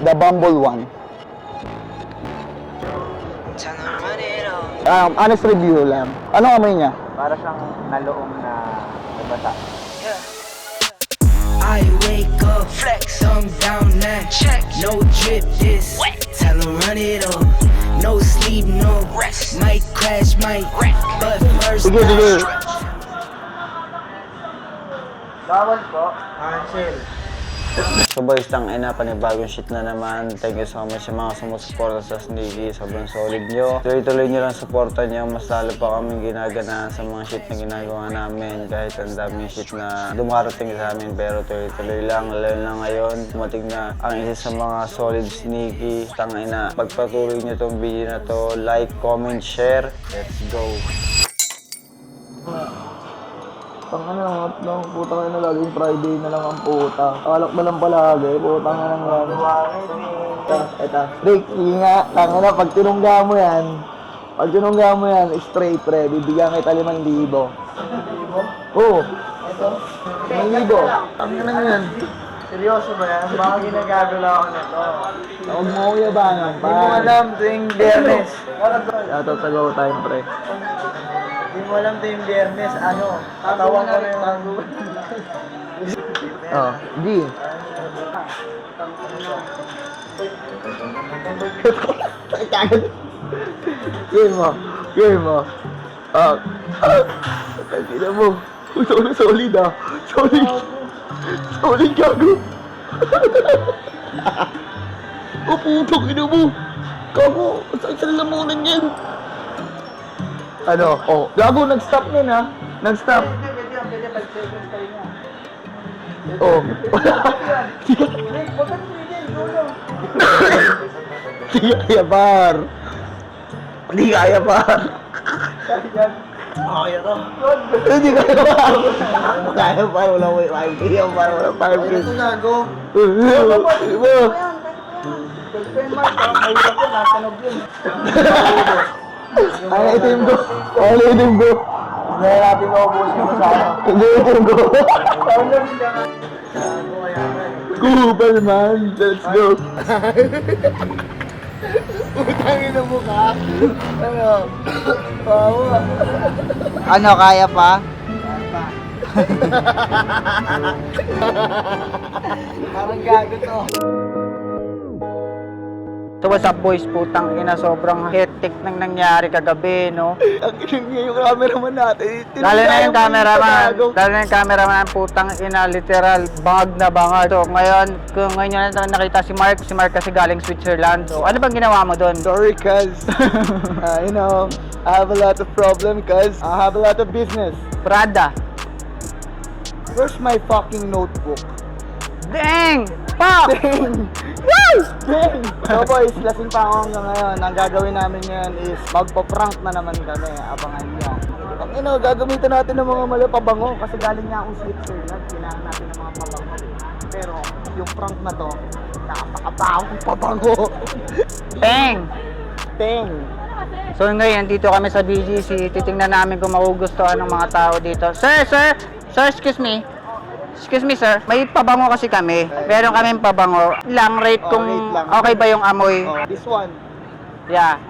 The Bumble one. Honest review lang. Ano amoy niya? Para siyang naloong na nabasa. I wake up, flex, thumb down now. Check, no drip this. Tell 'em run it up. No sleep, no rest. Might crash, might wreck. But first, Sige, sige. Bawal po. Cancel. So boys, tangina, panibagong shit na naman. Thank you so much sa mga sumusuporta sa Sneaky. Sobrang solid nyo. Tuloy-tuloy nyo lang suporta nyo. Mas lalo pa kami ginaganahan sa mga shit na ginagawa namin. Kahit ang daming shit na dumarating sa amin. Pero tuloy-tuloy lang. Lalo na ngayon, dumating na ang isa sa mga solid Sneaky. Tangina, pagpatuloy nyo tong video na to. Like, comment, share. Let's go! Tangina lang, puta ka na laging Friday na lang ang puta. Alak na lang palagi, puta nga lang lang. Eto, Rick, sige nga, tangina, pag tinungga mo yan, straight pre, bibigyan kita 5,000. 5,000? Oo. Ito? 5,000. Tangina na yan. Seryoso ba yan? Baka ginagagala ako na to. Huwag mo ko yabangan, Hindi mo alam tuwing Biyernes. Ito sa go time, pre. Hindi mo alam tuwing Biyernes, ano? Tatawag ko na yung Oh, G. Game mo. Tagina mo. Solid ah. Solid gago. O putong ina mo. Gago, saan lamunan yan? Ano? Oh, gago, nag-stop nun ha. Nag-stop. Pwede 5 seconds pa rin yan. Oh. Hindi kaya, par. Hindi kaya, par. Okay to. Hindi kaya, par. Kaya, par. Wala mo yung 5K yan, par. Wala 5K. Ito gago. Iba. Mahirap yun, nasanog yun. Ano itim ko? Ano itim ko? Hindi natin maubusin mo sa ano. Hindi itim ko. Gago kaya nga. Kubal man. Let's go. Utangin na mukha. Ano? Pawa. Ano, kaya pa? Parang gago to. So what's up boys, putang ina, sobrang hectic nang nangyari kagabi, no? Ang inang yung cameraman natin. Lalo na yung cameraman, putang ina, literal, bangag na bangag. So ngayon, kung ngayon nyo nakita si Mark kasi galing Switzerland. So ano bang ginawa mo doon? Sorry, cuz. You know, I have a lot of problem, cuz. I have a lot of business. Prada. Where's my fucking notebook? Dang! Fuck! Dang! Woo! Dang! So boys, lasing pa ako hanggang ngayon. Ang gagawin namin ngayon is magpa-prank na naman kami. Abangan niyo. Ang ino, gagamitan natin ng mga malapabango kasi galing nga akong Switzerland. Kailangan natin ng mga pabango. Pero yung prank na to, napakabawang pabango. Dang! Dang! So ngayon, dito kami sa BGC. Titingnan namin kung magugustuhan ng mga tao dito. Sir, excuse me. Excuse me sir, may pabango kasi kami. Meron kaming pabango. Lang rate kung rate lang. okay ba yung amoy. Oh, this one. Yeah.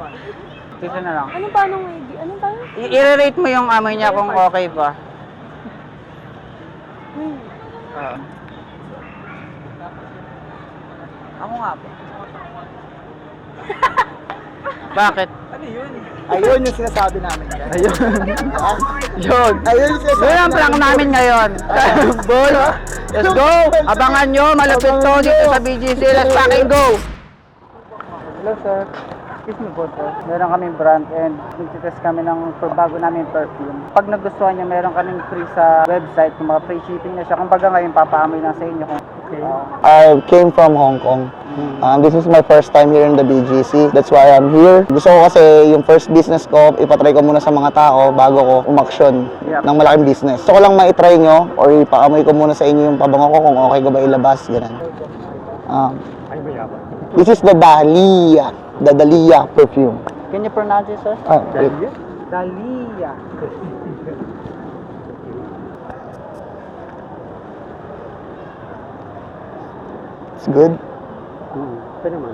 Dito na lang. Anong paano nga? Anong paano? I-rate mo yung amoy niya kung okay ba. Ako nga po. Bakit? Ayun yung sinasabi namin. Ayun. Yun. Ayun yung sinasabi Yun ang prank namin ngayon. Boy, let's go! Abangan nyo, malapit to dito sa BGC. Let's fucking go! Hello sir. Excuse me po sir. Meron kaming brand and nagtitest kami ng bago namin perfume. Pag nagustuhan nyo, meron kaming free sa website. Yung mga free shipping na siya. Kung baga ngayon, papaamoy lang sa inyo. Okay. I came from Hong Kong. This is my first time here in the BGC. That's why I'm here. Gusto ko kasi yung first business ko, ipatry ko muna sa mga tao bago ko umaksyon ng malaking business. Gusto ko lang maitry nyo or ipaamoy ko muna sa inyo yung pabango ko kung okay ko ba ilabas. Ganun. This is the Dahlia. The Dahlia perfume. Can you pronounce it sir? Dahlia? Dahlia. It's good. Ito naman.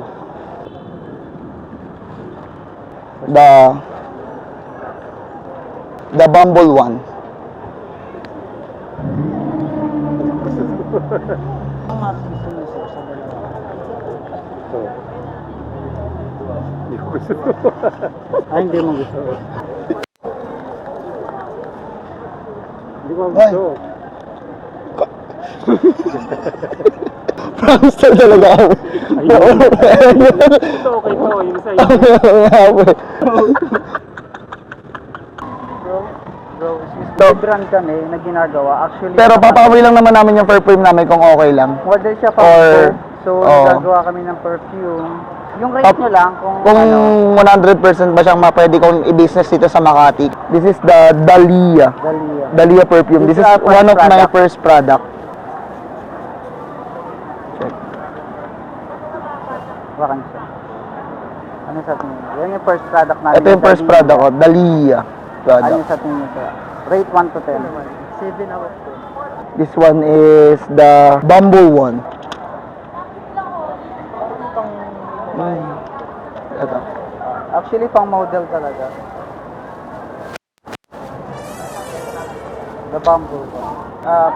The Bumble one. Ang gusto niyo sir sa dalawa? Ito. Hindi ko gusto. Ay, hindi mo gusto. Hindi ko gusto. Prankster talaga ako. Ito okay to, yung sa'yo. Bro, brand kami na ginagawa. Actually, Pero papakawin lang naman namin yung perfume namin kung okay lang. model siya pa. Or- So, Oo. nagagawa kami ng perfume. Yung rate nyo lang kung Kung ano, 100% ba siyang pwede kong i-business dito sa Makati. This is the Dahlia. Dahlia. Dahlia perfume. This This is is our first one of my product. first product. Check. Wakan siya. Ano sa tingin mo? Yan yung first product namin. Ito yung first product ko, Dahlia Ano product. sa tingin mo sir? Rate 1 to 10. 7 out of This one is the Bumble one. Ito. Actually, pang model talaga. The Bumble.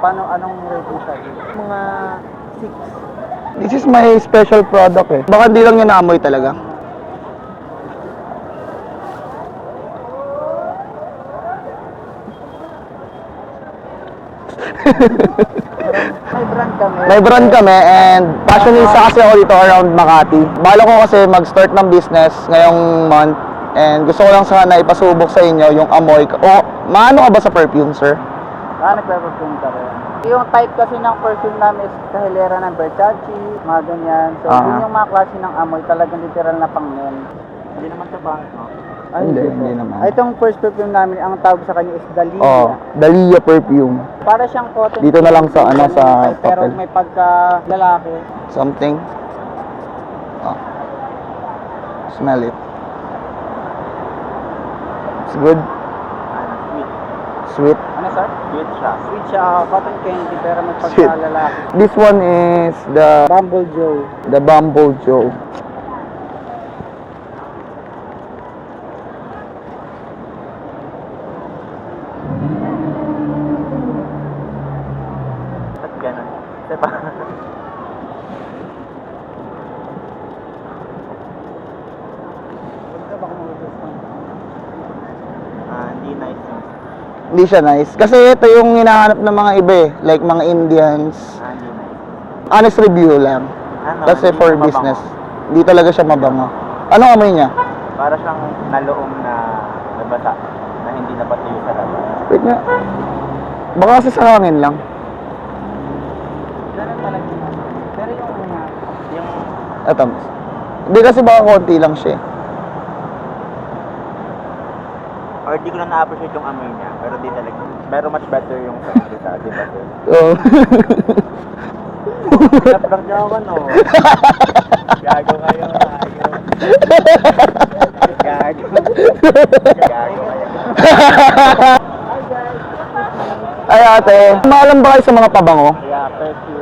Anong rating sa mga 6. This is my special product eh. Baka hindi lang niya naamoy talaga. May brand kami. May brand kami and fashionista kasi ako dito around Makati. Bala ko kasi mag-start ng business ngayong month and gusto ko lang sana ipasubok sa inyo yung amoy. Maano ka ba sa perfume, sir? Nagpe-perfume ka rin. Yung type kasi ng perfume namin is kahilera ng Versace, mga ganyan. So, yun yung mga klase ng amoy, talagang literal na pang men. Hindi naman sa bangit, no? Ay, Hindi naman. Itong first perfume namin, ang tawag sa kanya is Dahlia. Oh, Dahlia perfume. Para siyang cotton. Dito na lang sa ano, sa Pero papel. may pagka lalaki. Something. Oh. Smell it. It's good. Sweet. Ano sir? Sweet siya. Sweet siya, cotton candy, pero may Sweet. pagka lalaki. This one is the Bumble Joe. Bumble Joe. Ba't ganun? Diba? Hindi nice. Hindi siya nice. Kasi ito yung hinahanap ng mga iba eh. Like mga Indians. Hindi nice. Honest review lang. Kasi hindi for siya business. mabango. Hindi talaga siya mabango. Ano amoy niya? Para siyang naloong na nabasa na hindi napatuyo sa labas. Wait nga. Baka kasi sa hangin lang. Ganun talaga. Pero yung Ito. Hindi kasi baka konti lang siya eh. or di ko na na-appreciate yung amoy niya, pero di talaga. Pero much better yung sa kita, di ba? Oo. Naprank niya ako, no? Gago kayo, gago. Gago. Gago kayo. Ay ate, maalam ba kayo sa mga pabango? Yeah, perfume.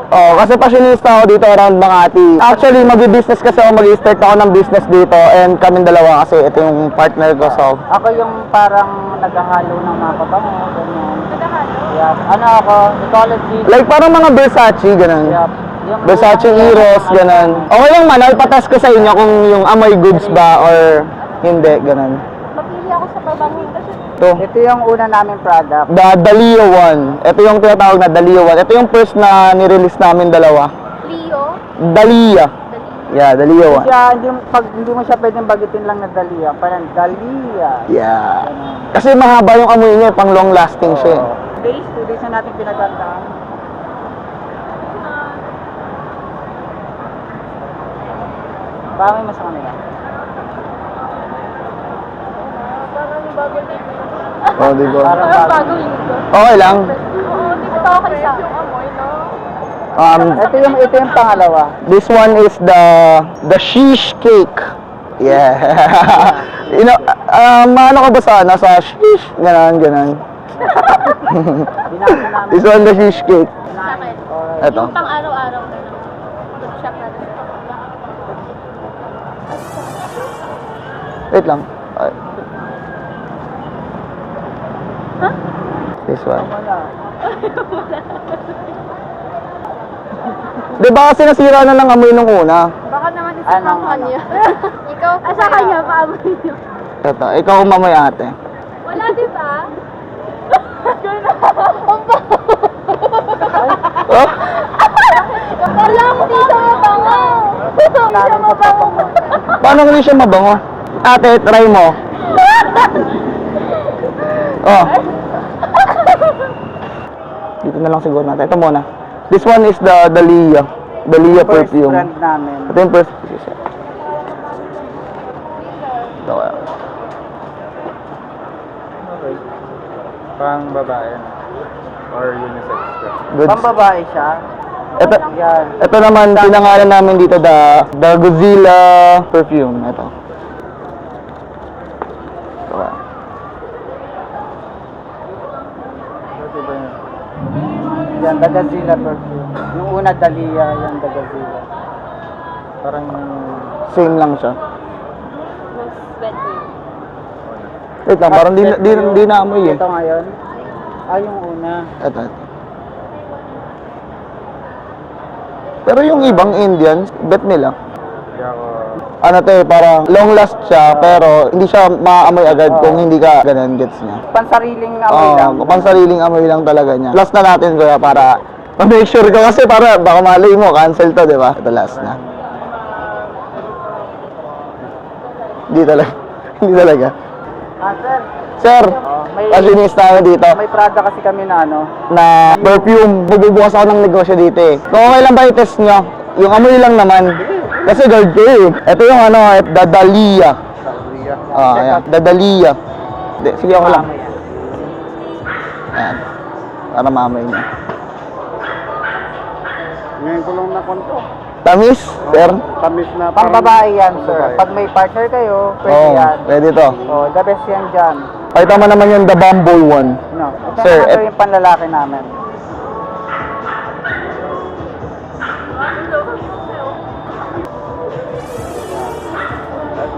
Oo, kasi fashionista ako dito around Makati. Actually, mag-business kasi ako, mag-start ako ng business dito and kaming dalawa kasi ito yung partner ko, so. Ako yung parang naghahalo ng mga pabango, ganyan. Naghahalo? Yeah. Ano ako, ecology. Like parang mga Versace, ganun. Yeah. Yung Versace Eros, ganun. Okay lang man, I'll patest ko sa inyo kung yung amoy goods ba or hindi, ganun. Mapili ako sa pabango kasi Ito, Ito yung una namin product. the Dahlia one. Ito yung tinatawag na Dahlia one. Ito yung first na nirelease namin dalawa. Leo, Dahlia. Yeah, Dahlia one. Pag hindi mo siya pwedeng bagitin lang na Dahlia, parang Dahlia. Yeah. Kasi mahaba yung amoy niya, pang long lasting siya. eh. 2 days na natin pinagandaan. Bakit mo sa kanila? parang bago dito. Oh, di ba? Parang Parang bago dito. Okay lang. Oo, di ba okay sa yung amoy, no? Ito yung pangalawa. This one is the shish cake. Yeah. You know, ano ka ba sa shish? Ganon, ganon. Binasa namin. This one, the shish cake. Sa akin. Ito. Yung pang araw-araw na lang. shock na rin. Wait lang. Ay. Huh? This one. Wala. Di ba kasi nasira na ng amoy nung una? Baka naman isa Ano, pang ano? kanya. Ikaw pa sa kanya, paamoy niyo. Ito, ikaw umamoy ate. Wala, di ba? Oh? Wala mo dito mabango. Dito mabango. Paano hindi siya mabango? Ate, try mo. Oh. Dito na lang siguro natin. Ito muna. This one is the Dahlia. Dahlia First perfume. brand namin. Ito yung first. Ito kaya. Pang babae. Or unisex. Good. Pambabae siya. Ito, Yan. ito naman, pinangalan namin dito the Godzilla perfume. Ito. Ito kaya. Yan, the Godzilla perfume. Yung una, Dahlia, yan, the Godzilla. Parang Same lang siya. Mas better. Wait lang, parang di naamoy eh. Ito ngayon. Yung una. Ito. Pero yung ibang Indians, bet nila. hindi ako... Ano to eh, parang long last siya, pero hindi siya maamoy agad kung hindi ka ganun gets niya. Pansariling amoy lang. Pansariling amoy lang talaga niya. Last na natin kuya para ma-make sure ko kasi para baka malay mo, cancel to, di ba? Ito last na. Hindi talaga. Hindi talaga. Sir. Sir, may- masinis tayo dito May Prada kasi kami na ano. na perfume. Bububukas ako ng negosyo dito eh. Kung okay lang ba i-test nyo? Yung amoy lang naman. Kasi guard ko eh. Ito yung ano, the Dahlia. Ayan. The Dahlia. Hindi, sige ako lang. Ayan. Para maamoy niya. Ngayon ko lang nakonto. Tamis, sir? Tamis na Pambabae yan, sir. Pag may partner kayo, pwede Oo, yan. pwede to. Oh, the best yan dyan. Pakita mo naman yung the Bumble one. No. Ito Sir, naman yung panlalaki namin.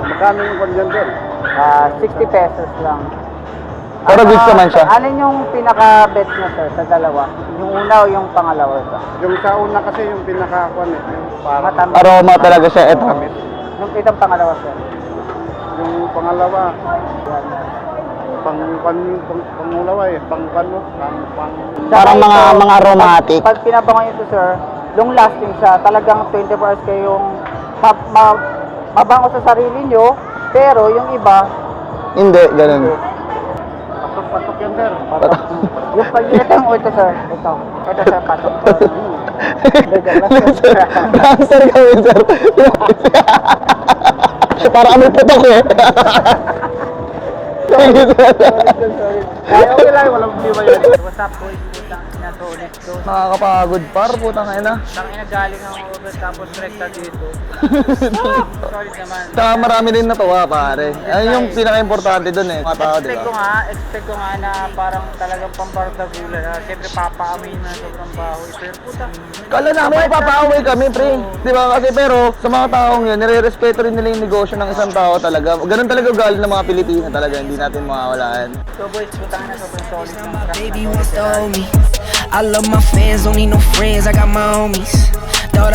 Magkano yung kanya doon? 60 pesos lang. Pero goods naman siya. Alin yung pinaka-bet niya, sir, sa dalawa? Yung una o yung pangalawa? Sir? Yung sa una kasi yung pinaka-kwan eh. Yung parang Matamis. Aroma talaga siya. Ito. Yung itong pangalawa, sir. yung pangalawa. Pangulawa eh. Pang. Parang Saka ito, mga aromatic. Pag pinabango nyo ito, sir, long lasting siya. Talagang 24 hours kayong mabango sa sarili nyo, pero yung iba, Hindi, ganun. Pasok yan sir. yung ito yung ito, sir. Ito, sir, patok. Gangster kami, sir. Para kami putok eh. Sige, sir. Okay lang, walang problema yun. What's up, boys? Putang ina to, let's go. Nakakapagod par, putang ina. Tangina galing ang over tapos rekta dito. Solid naman. Saka marami din natuwa, pare. Ayun yung pinaka-importante dun eh. Mga tao, di ba? Expect ko nga na parang talagang pambardagulan na siyempre papaamin na sobrang baho. Pero puta, Kala namin mapapaaway kami, pre. Di ba? Kasi pero sa mga taong yun, nire-respeto rin nila yung negosyo ng isang tao talaga. Ganun talaga ugali ng mga Pilipino talaga. Hindi natin makawalaan. so boys, putang na sobrang solid ng My baby wants to hold me. I love my fans, don't need no friends, I got my homies.